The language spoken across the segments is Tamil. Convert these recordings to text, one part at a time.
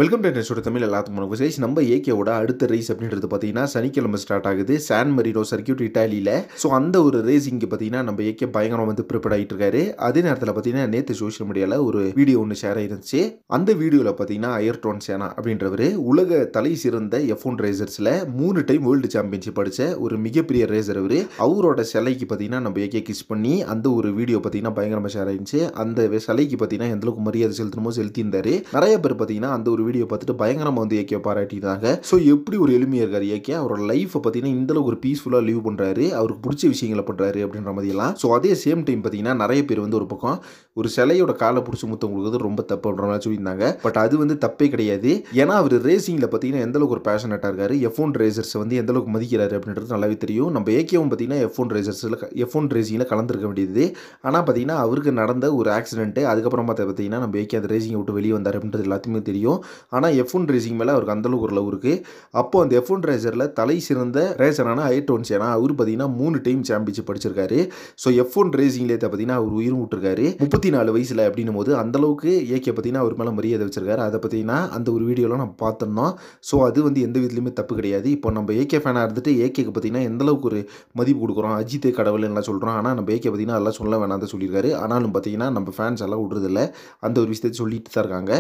வெல்கம் டு நெக்ஸ்ட் தமிழ் எல்லாத்துக்கும் வணக்கம் விசேஷ். நம்ம ஏகேவோட அடுத்த ரேஸ் அப்படின்றது பார்த்தீங்கன்னா சனிக்கிழமை ஸ்டார்ட் ஆகுது சான் மரீனோ சர்க்கியூட் இட்டாலியில். ஸோ அந்த ஒரு ரேசிங்க்கு பார்த்தீங்கன்னா நம்ம ஏகே பயங்கரம் வந்து ப்ரிப்பேர் ஆகிட்டு இருக்காரு. அதே நேரத்தில் பார்த்தீங்கன்னா நேற்று சோஷியல் மீடியாவில் ஒரு வீடியோ ஒன்று ஷேர் ஆயிருந்துச்சு. அந்த வீடியோவில் பார்த்தீங்கன்னா அயர்டோன் சேனா அப்படின்றவர் உலக தலை சிறந்த F1 ரேசர்ஸில் 3 டைம் வேர்ல்டு சாம்பியன்ஷிப் அடித்த ஒரு மிகப்பெரிய ரேசர் அவர். அவரோட சிலைக்கு பார்த்தீங்கன்னா நம்ம ஏகே கிஸ் பண்ணி அந்த ஒரு வீடியோ பார்த்தீங்கன்னா பயங்கரமாக ஷேர் ஆயிருந்துச்சு. அந்த சிலைக்கு பார்த்தீங்கன்னா எந்தளவுக்கு மரியாதை செலுத்தணுமோ செலுத்தியிருந்தாரு. நிறைய பேர் பார்த்தீங்கன்னா அந்த ஒரு வீடியோ பார்த்துட்டு பயங்கரமாக வந்து ஏகே பாராட்டிட்டாங்க. ஸோ எப்படி ஒரு எளிமையாக இருக்கார் ஏகே, அவரோட லைஃப்பை பார்த்தீங்கன்னா இந்தளவுக்கு ஒரு பீஸ்ஃபுல்லாக லீவ் பண்ணுறாரு, அவருக்கு பிடிச்ச விஷயங்களை பண்ணுறாரு அப்படின்ற மாதிரிலாம். ஸோ அதே சேம் டைம் பார்த்தீங்கன்னா நிறைய பேர் வந்து ஒரு பக்கம் ஒரு சிலையோட காலை பிடிச்சி முத்தம் கொடுக்குறது ரொம்ப தப்பு அப்படின்ற மாதிரி சொல்லியிருந்தாங்க. பட் அது வந்து தப்பே கிடையாது. ஏன்னா அவர் ரேசிங்கில் பார்த்தீங்கன்னா எந்தளவுக்கு ஒரு பேஷனட்டாக இருக்காரு, F1 ரேசர்ஸை வந்து எந்தளவுக்கு மதிக்கிறாரு அப்படின்றது நல்லாவே தெரியும். நம்ம ஏகேவும் பார்த்தீங்கன்னா F1 ரேசிங்கில் கலந்துருக்க வேண்டியது. ஆனால் பார்த்தீங்கன்னா அவருக்கு நடந்த ஒரு ஆக்சிடென்ட்டு, அதுக்கப்புறம் பார்த்தீங்கன்னா நம்ம ஏகே அந்த ரேசிங்கை விட்டு வெளியே வந்தார் அப்படின்றது எல்லாத்துக்குமே தெரியும். ஆனால் F1 ரேசிங் மேலே அவருக்கு அந்தளவுக்கு ஒரு லவ் இருக்குது. அப்போ அந்த F1 ரேசரில் தலை சிறந்த ரேசரான அயர்டோன் சேனா அவர் பார்த்தீங்கன்னா 3 டைம் சாம்பியன்ஷிப் படிச்சிருக்காரு. ஸோ F1 ரேசிங்லேயே பார்த்தீங்கன்னா அவர் உயிர் விட்டுருக்காரு 34 வயசில். அப்படின்னும் போது அந்தளவுக்கு ஏகே பார்த்தீங்கன்னா அவர் மேலே மரியாதை வச்சிருக்காரு. அதை பார்த்தீங்கன்னா அந்த ஒரு வீடியோவில் நம்ம பார்த்துருந்தோம். ஸோ அது வந்து எந்த விதத்துலையுமே தப்பு கிடையாது. இப்போ நம்ம ஏகே ஃபேனாக இருந்துட்டு ஏகேக்கு பார்த்தீங்கன்னா எந்தளவுக்கு ஒரு மதிப்பு கொடுக்குறோம், அஜித்தே கடவுள் எல்லாம் சொல்கிறோம். ஆனால் நம்ம ஏகே பார்த்தீங்கன்னா அதெல்லாம் சொல்ல வேணாம் தான் சொல்லியிருக்காரு. ஆனாலும் பார்த்தீங்கன்னா நம்ம ஃபேன்ஸ் எல்லாம் விடுறதில்ல, அந்த ஒரு விஷயத்தை சொல்லிட்டு தான் இருக்காங்க.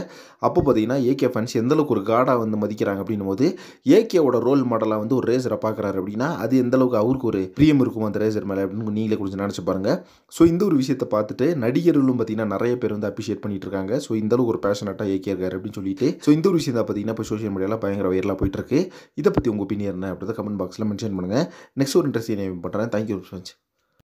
அப்போ பார்த்தீங்கன்னா ஏகே ஃபேன்ஸ் எந்தளவுக்கு ஒரு காடாக வந்து மதிக்கிறாங்க அப்படின்னும் போது ஏகேவோட ரோல் மாடலாக வந்து ஒரு ரேசரை பார்க்குறாரு அப்படின்னா அது எந்தளவுக்கு அவருக்கு ஒரு பிரியம் இருக்கும் அந்த ரேசர் மேலே அப்படின்னு நீங்களே கொஞ்சம் நினச்சி பாருங்க. ஸோ இந்த ஒரு விஷயத்தை பார்த்துட்டு நடிகர்களும் பார்த்தீங்கன்னா நிறைய பேர் வந்து அப்ரிஷியேட் பண்ணிட்டு இருக்காங்க. ஸோ இந்தளவுக்கு ஒரு பேஷனட்டாக ஏகே இருக்காரு அப்படின்னு சொல்லிட்டு. ஸோ இந்த ஒரு விஷயம் தான் பார்த்தீங்கன்னா இப்போ சோஷியல் மீடியாவில் பயங்கர வைரலாக போயிட்டு இருக்கு. இதை பற்றி உங்கள் ஒப்பீனியன் என்ன அப்படின்றத கமெண்ட் பாக்ஸில் மென்ஷன் பண்ணுங்கள். நெக்ஸ்ட் ஒரு இன்ட்ரெஸ்டிங் பண்ணுறேன். Thank you very much.